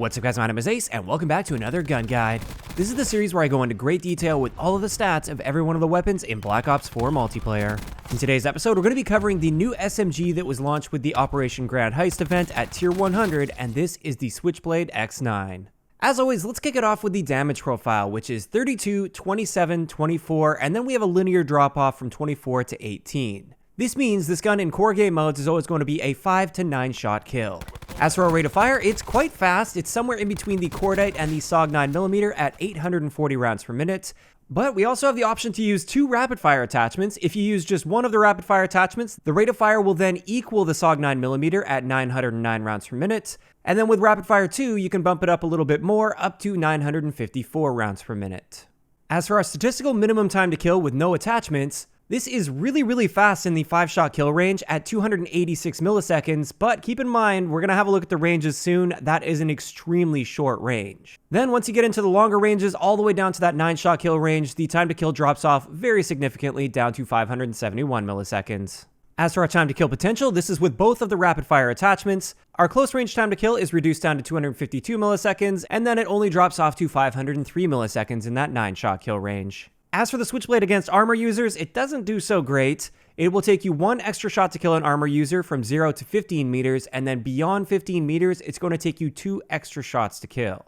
What's up guys, my name is Ace, and welcome back to another gun guide. This is the series where I go into great detail with all of the stats of every one of the weapons in Black Ops 4 multiplayer. In today's episode, we're going to be covering the new SMG that was launched with the Operation Grand Heist event at Tier 100, and this is the Switchblade X9. As always, let's kick it off with the damage profile, which is 32, 27, 24, and then we have a linear drop-off from 24 to 18. This means this gun in core game modes is always going to be a 5 to 9 shot kill. As for our rate of fire, it's quite fast. It's somewhere in between the Cordite and the SOG 9mm at 840 rounds per minute. But we also have the option to use 2 rapid fire attachments. If you use just one of the rapid fire attachments, the rate of fire will then equal the SOG 9mm at 909 rounds per minute. And then with rapid fire 2, you can bump it up a little bit more, up to 954 rounds per minute. As for our statistical minimum time to kill with no attachments, this is really fast in the 5-shot kill range at 286 milliseconds, but keep in mind, we're going to have a look at the ranges soon. That is an extremely short range. Then once you get into the longer ranges, all the way down to that 9-shot kill range, the time to kill drops off very significantly down to 571 milliseconds. As for our time to kill potential, this is with both of the rapid fire attachments. Our close range time to kill is reduced down to 252 milliseconds, and then it only drops off to 503 milliseconds in that 9-shot kill range. As for the Switchblade against armor users, it doesn't do so great. It will take you 1 extra shot to kill an armor user from 0 to 15 meters, and then beyond 15 meters, it's going to take you 2 extra shots to kill.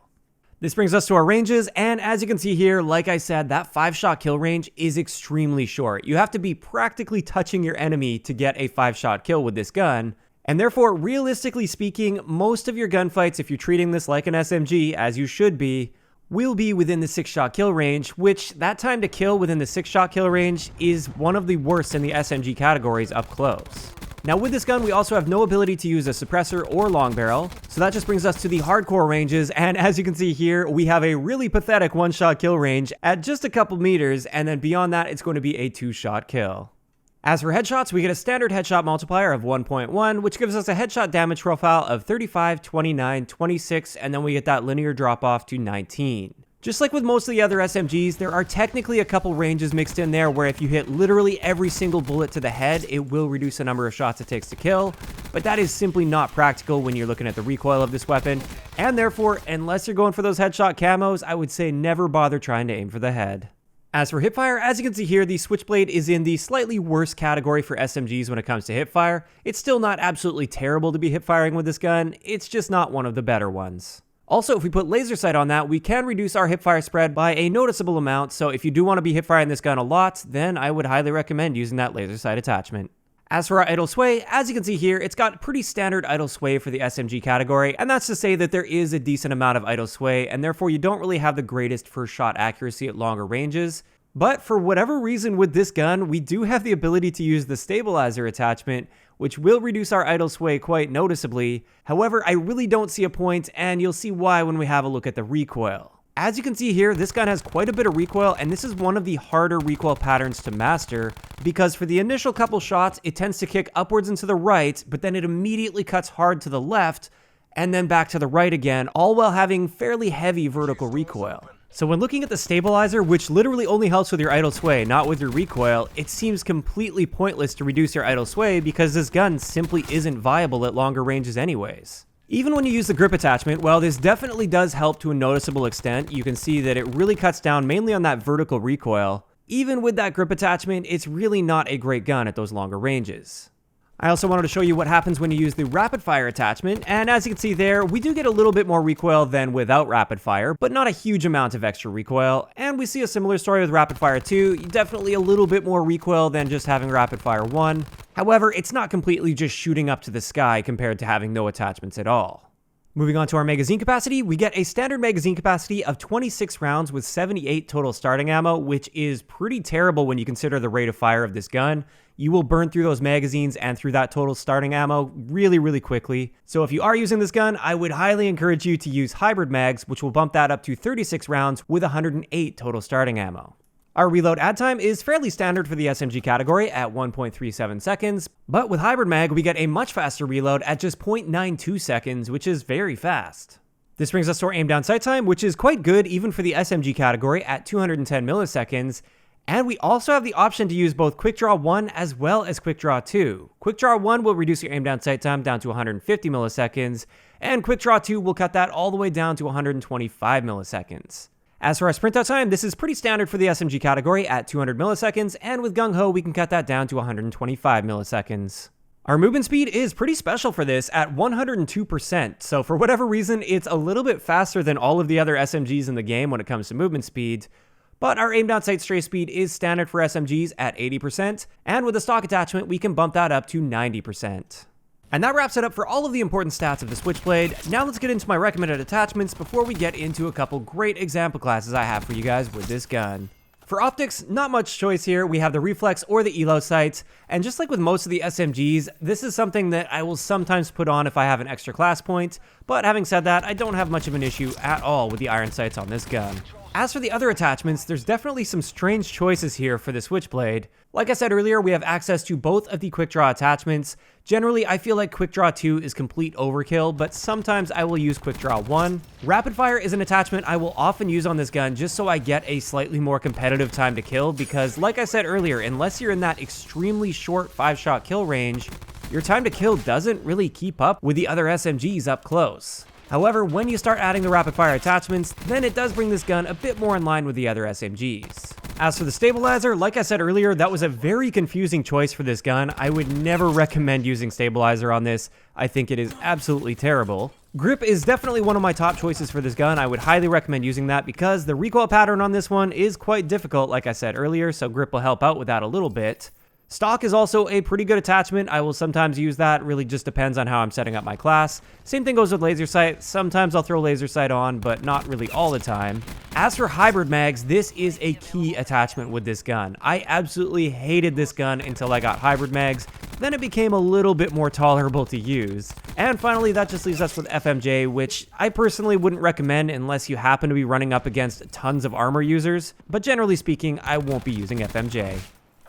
This brings us to our ranges, and as you can see here, like I said, that 5-shot kill range is extremely short. You have to be practically touching your enemy to get a 5-shot kill with this gun, and therefore, realistically speaking, most of your gunfights, if you're treating this like an SMG, as you should be, will be within the 6-shot kill range, which that time to kill within the 6-shot kill range is one of the worst in the SMG categories up close. Now with this gun, we also have no ability to use a suppressor or long barrel, so that just brings us to the hardcore ranges, and as you can see here, we have a really pathetic 1-shot kill range at just a couple meters, and then beyond that, it's going to be a 2-shot kill. As for headshots, we get a standard headshot multiplier of 1.1, which gives us a headshot damage profile of 35, 29, 26, and then we get that linear drop-off to 19. Just like with most of the other SMGs, there are technically a couple ranges mixed in there where if you hit literally every single bullet to the head, it will reduce the number of shots it takes to kill, but that is simply not practical when you're looking at the recoil of this weapon, and therefore, unless you're going for those headshot camos, I would say never bother trying to aim for the head. As for hipfire, as you can see here, the Switchblade is in the slightly worse category for SMGs when it comes to hipfire. It's still not absolutely terrible to be hipfiring with this gun, it's just not one of the better ones. Also, if we put laser sight on that, we can reduce our hipfire spread by a noticeable amount, so if you do want to be hipfiring this gun a lot, then I would highly recommend using that laser sight attachment. As for our idle sway, as you can see here, it's got pretty standard idle sway for the SMG category, and that's to say that there is a decent amount of idle sway, and therefore you don't really have the greatest first shot accuracy at longer ranges. But for whatever reason with this gun, we do have the ability to use the stabilizer attachment, which will reduce our idle sway quite noticeably. However, I really don't see a point, and you'll see why when we have a look at the recoil. As you can see here, this gun has quite a bit of recoil, and this is one of the harder recoil patterns to master, because for the initial couple shots, it tends to kick upwards and to the right, but then it immediately cuts hard to the left, and then back to the right again, all while having fairly heavy vertical recoil. So when looking at the stabilizer, which literally only helps with your idle sway, not with your recoil, it seems completely pointless to reduce your idle sway because this gun simply isn't viable at longer ranges anyways. Even when you use the grip attachment, while this definitely does help to a noticeable extent, you can see that it really cuts down mainly on that vertical recoil. Even with that grip attachment, it's really not a great gun at those longer ranges. I also wanted to show you what happens when you use the rapid fire attachment, and as you can see there, we do get a little bit more recoil than without rapid fire, but not a huge amount of extra recoil, and we see a similar story with rapid fire 2, definitely a little bit more recoil than just having rapid fire 1. However, it's not completely just shooting up to the sky compared to having no attachments at all. Moving on to our magazine capacity, we get a standard magazine capacity of 26 rounds with 78 total starting ammo, which is pretty terrible when you consider the rate of fire of this gun. You will burn through those magazines and through that total starting ammo really quickly. So if you are using this gun, I would highly encourage you to use hybrid mags, which will bump that up to 36 rounds with 108 total starting ammo. Our reload add time is fairly standard for the SMG category at 1.37 seconds, but with hybrid mag, we get a much faster reload at just 0.92 seconds, which is very fast. This brings us to our aim down sight time, which is quite good even for the SMG category at 210 milliseconds, and we also have the option to use both Quick Draw 1 as well as Quick Draw 2. Quick Draw 1 will reduce your aim down sight time down to 150 milliseconds, and Quick Draw 2 will cut that all the way down to 125 milliseconds. As for our sprint out time, this is pretty standard for the SMG category at 200 milliseconds, and with Gung Ho we can cut that down to 125 milliseconds. Our movement speed is pretty special for this at 102%, so for whatever reason it's a little bit faster than all of the other SMGs in the game when it comes to movement speed. But our aim down sight stray speed is standard for SMGs at 80%, and with a stock attachment we can bump that up to 90%. And that wraps it up for all of the important stats of the Switchblade. Now let's get into my recommended attachments before we get into a couple great example classes I have for you guys with this gun. For optics, not much choice here. We have the reflex or the elo sight, and just like with most of the SMGs, this is something that I will sometimes put on if I have an extra class point, but having said that, I don't have much of an issue at all with the iron sights on this gun. As for the other attachments, there's definitely some strange choices here for the Switchblade. Like I said earlier, we have access to both of the Quick Draw attachments. Generally, I feel like Quick Draw 2 is complete overkill, but sometimes I will use Quick Draw 1. Rapid Fire is an attachment I will often use on this gun just so I get a slightly more competitive time to kill, because like I said earlier, unless you're in that extremely short 5-shot kill range, your time to kill doesn't really keep up with the other SMGs up close. However, when you start adding the rapid fire attachments, then it does bring this gun a bit more in line with the other SMGs. As for the stabilizer, like I said earlier, that was a very confusing choice for this gun. I would never recommend using stabilizer on this. I think it is absolutely terrible. Grip is definitely one of my top choices for this gun. I would highly recommend using that because the recoil pattern on this one is quite difficult, like I said earlier, so grip will help out with that a little bit. Stock is also a pretty good attachment. I will sometimes use that, really just depends on how I'm setting up my class. Same thing goes with laser sight. Sometimes I'll throw laser sight on, but not really all the time. As for hybrid mags, this is a key attachment with this gun. I absolutely hated this gun until I got hybrid mags. Then it became a little bit more tolerable to use. And finally, that just leaves us with FMJ, which I personally wouldn't recommend unless you happen to be running up against tons of armor users. But generally speaking, I won't be using FMJ.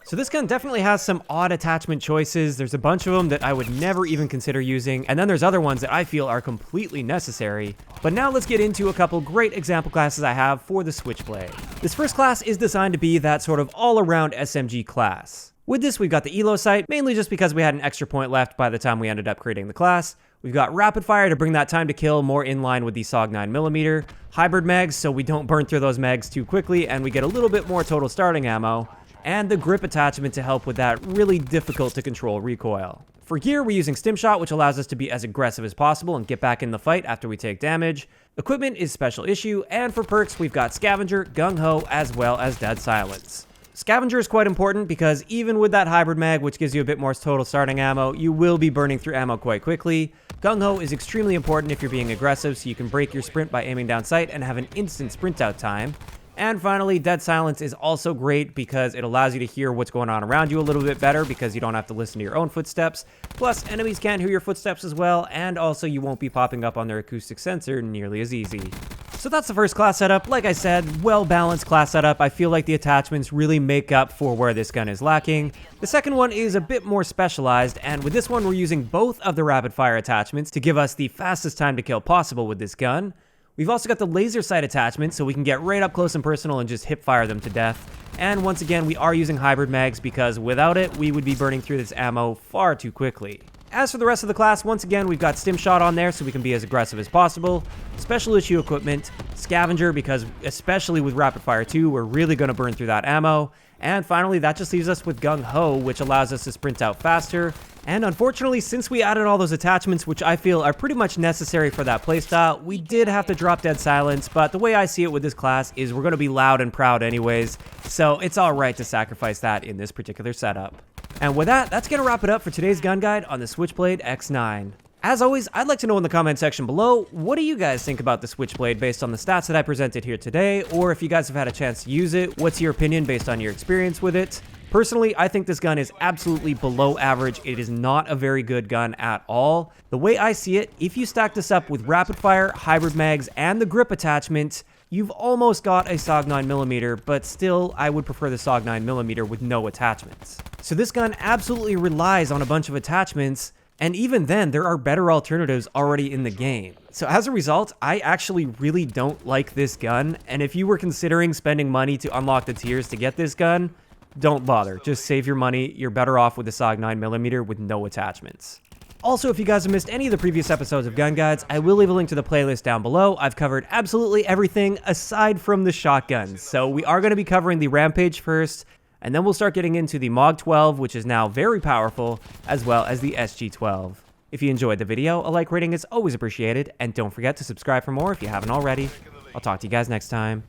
So this gun definitely has some odd attachment choices. There's a bunch of them that I would never even consider using, and then there's other ones that I feel are completely necessary. But now let's get into a couple great example classes I have for the Switchblade. This first class is designed to be that sort of all-around SMG class. With this, we've got the elo sight, mainly just because we had an extra point left by the time we ended up creating the class. We've got rapid fire to bring that time to kill more in line with the SOG 9mm. Hybrid mags, so we don't burn through those mags too quickly, and we get a little bit more total starting ammo. And the grip attachment to help with that really difficult to control recoil. For gear, we're using Stim Shot, which allows us to be as aggressive as possible and get back in the fight after we take damage. Equipment is Special Issue, and for perks, we've got Scavenger, Gung Ho, as well as Dead Silence. Scavenger is quite important because even with that hybrid mag, which gives you a bit more total starting ammo, you will be burning through ammo quite quickly. Gung Ho is extremely important if you're being aggressive, so you can break your sprint by aiming down sight and have an instant sprint out time. And finally, Dead Silence is also great because it allows you to hear what's going on around you a little bit better because you don't have to listen to your own footsteps. Plus, enemies can't hear your footsteps as well, and also you won't be popping up on their acoustic sensor nearly as easy. So that's the first class setup. Like I said, well-balanced class setup. I feel like the attachments really make up for where this gun is lacking. The second one is a bit more specialized, and with this one we're using both of the rapid fire attachments to give us the fastest time to kill possible with this gun. We've also got the laser sight attachment, so we can get right up close and personal and just hip fire them to death. And once again, we are using hybrid mags because without it, we would be burning through this ammo far too quickly. As for the rest of the class, once again, we've got Stim Shot on there so we can be as aggressive as possible. Special Issue equipment, Scavenger, because especially with Rapid Fire 2, we're really going to burn through that ammo. And finally, that just leaves us with Gung Ho, which allows us to sprint out faster. And unfortunately, since we added all those attachments, which I feel are pretty much necessary for that playstyle, we did have to drop Dead Silence, but the way I see it with this class is we're going to be loud and proud anyways, so it's alright to sacrifice that in this particular setup. And with that, that's going to wrap it up for today's gun guide on the Switchblade X9. As always, I'd like to know in the comment section below, what do you guys think about the Switchblade based on the stats that I presented here today, or if you guys have had a chance to use it, what's your opinion based on your experience with it? Personally, I think this gun is absolutely below average. It is not a very good gun at all. The way I see it, if you stack this up with rapid fire, hybrid mags, and the grip attachment, you've almost got a SOG 9mm, but still, I would prefer the SOG 9mm with no attachments. So this gun absolutely relies on a bunch of attachments, and even then, there are better alternatives already in the game. So as a result, I actually really don't like this gun, and if you were considering spending money to unlock the tiers to get this gun, don't bother. Just save your money. You're better off with the SOG 9mm with no attachments. Also, if you guys have missed any of the previous episodes of Gun Guides, I will leave a link to the playlist down below. I've covered absolutely everything aside from the shotguns. So we are going to be covering the Rampage first, and then we'll start getting into the MOG 12, which is now very powerful, as well as the SG 12. If you enjoyed the video, a like rating is always appreciated, and don't forget to subscribe for more if you haven't already. I'll talk to you guys next time.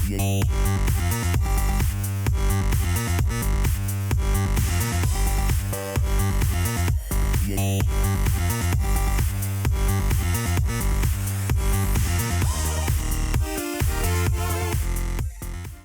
Yeah.